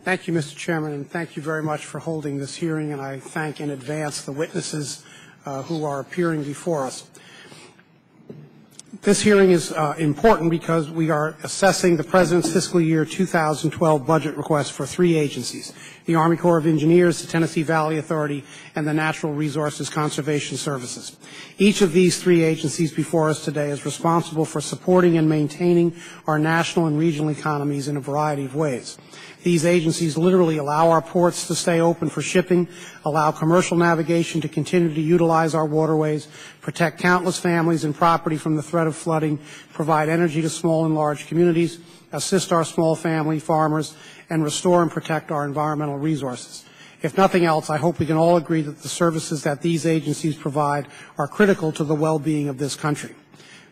Thank you, Mr. Chairman, and thank you very much for holding this hearing, and I thank in advance the witnesses who are appearing before us. This hearing is important because we are assessing the President's fiscal year 2012 budget request for three agencies: the Army Corps of Engineers, the Tennessee Valley Authority, and the Natural Resources Conservation Services. Each of these three agencies before us today is responsible for supporting and maintaining our national and regional economies in a variety of ways. These agencies literally allow our ports to stay open for shipping, allow commercial navigation to continue to utilize our waterways, protect countless families and property from the threat of flooding, provide energy to small and large communities, assist our small family farmers, and restore and protect our environmental resources. If nothing else, I hope we can all agree that the services that these agencies provide are critical to the well-being of this country.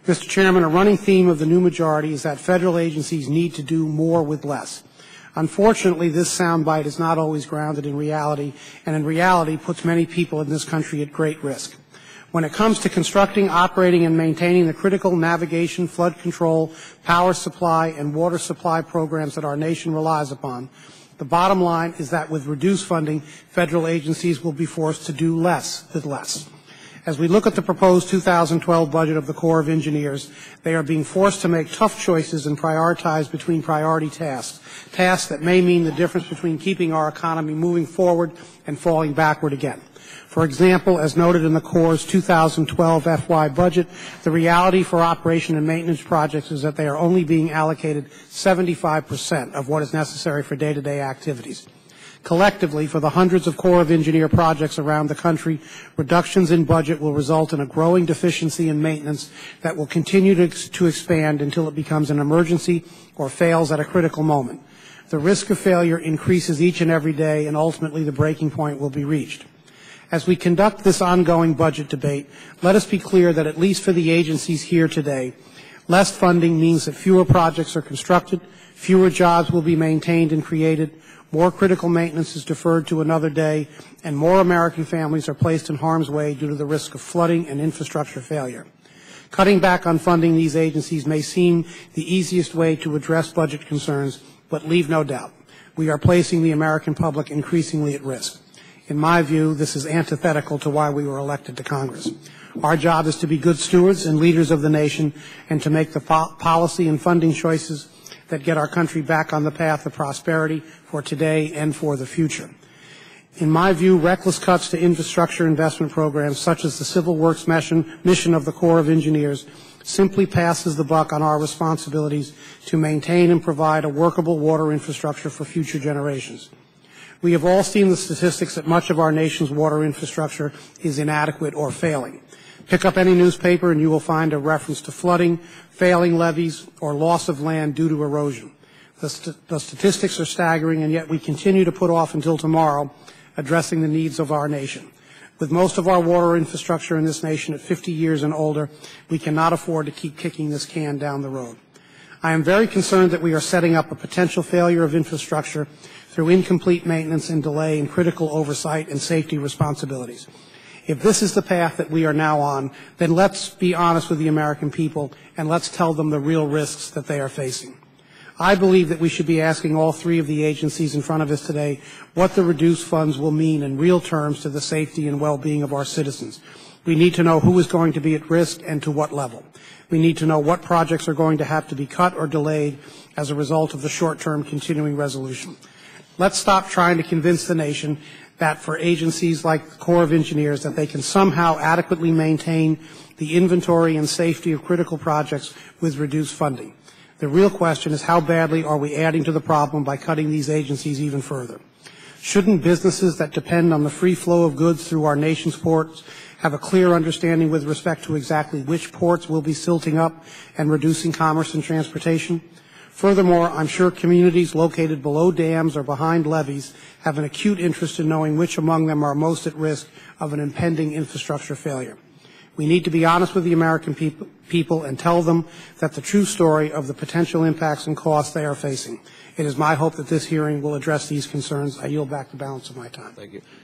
Mr. Chairman, a running theme of the new majority is that federal agencies need to do more with less. Unfortunately, this soundbite is not always grounded in reality, and in reality puts many people in this country at great risk. When it comes to constructing, operating, and maintaining the critical navigation, flood control, power supply, and water supply programs that our nation relies upon, the bottom line is that with reduced funding, federal agencies will be forced to do less with less. As we look at the proposed 2012 budget of the Corps of Engineers, they are being forced to make tough choices and prioritize between priority tasks, tasks that may mean the difference between keeping our economy moving forward and falling backward again. For example, as noted in the Corps' 2012 FY budget, the reality for operation and maintenance projects is that they are only being allocated 75% of what is necessary for day-to-day activities. Collectively, for the hundreds of Corps of Engineer projects around the country, reductions in budget will result in a growing deficiency in maintenance that will continue to expand until it becomes an emergency or fails at a critical moment. The risk of failure increases each and every day, and ultimately the breaking point will be reached. As we conduct this ongoing budget debate, let us be clear that at least for the agencies here today, less funding means that fewer projects are constructed, fewer jobs will be maintained and created, more critical maintenance is deferred to another day, and more American families are placed in harm's way due to the risk of flooding and infrastructure failure. Cutting back on funding these agencies may seem the easiest way to address budget concerns, but leave no doubt, we are placing the American public increasingly at risk. In my view, this is antithetical to why we were elected to Congress. Our job is to be good stewards and leaders of the nation and to make the policy and funding choices that get our country back on the path of prosperity for today and for the future. In my view, reckless cuts to infrastructure investment programs such as the Civil Works mission of the Corps of Engineers simply passes the buck on our responsibilities to maintain and provide a workable water infrastructure for future generations. We have all seen the statistics that much of our nation's water infrastructure is inadequate or failing. Pick up any newspaper and you will find a reference to flooding, failing levees, or loss of land due to erosion. The statistics are staggering, and yet we continue to put off until tomorrow addressing the needs of our nation. With most of our water infrastructure in this nation at 50 years and older, we cannot afford to keep kicking this can down the road. I am very concerned that we are setting up a potential failure of infrastructure through incomplete maintenance and delay in critical oversight and safety responsibilities. If this is the path that we are now on, then let's be honest with the American people and let's tell them the real risks that they are facing. I believe that we should be asking all three of the agencies in front of us today what the reduced funds will mean in real terms to the safety and well-being of our citizens. We need to know who is going to be at risk and to what level. We need to know what projects are going to have to be cut or delayed as a result of the short-term continuing resolution. Let's stop trying to convince the nation that for agencies like the Corps of Engineers that they can somehow adequately maintain the inventory and safety of critical projects with reduced funding. The real question is how badly are we adding to the problem by cutting these agencies even further? Shouldn't businesses that depend on the free flow of goods through our nation's ports have a clear understanding with respect to exactly which ports will be silting up and reducing commerce and transportation? Furthermore, I'm sure communities located below dams or behind levees have an acute interest in knowing which among them are most at risk of an impending infrastructure failure. We need to be honest with the American people and tell them that the true story of the potential impacts and costs they are facing. It is my hope that this hearing will address these concerns. I yield back the balance of my time. Thank you.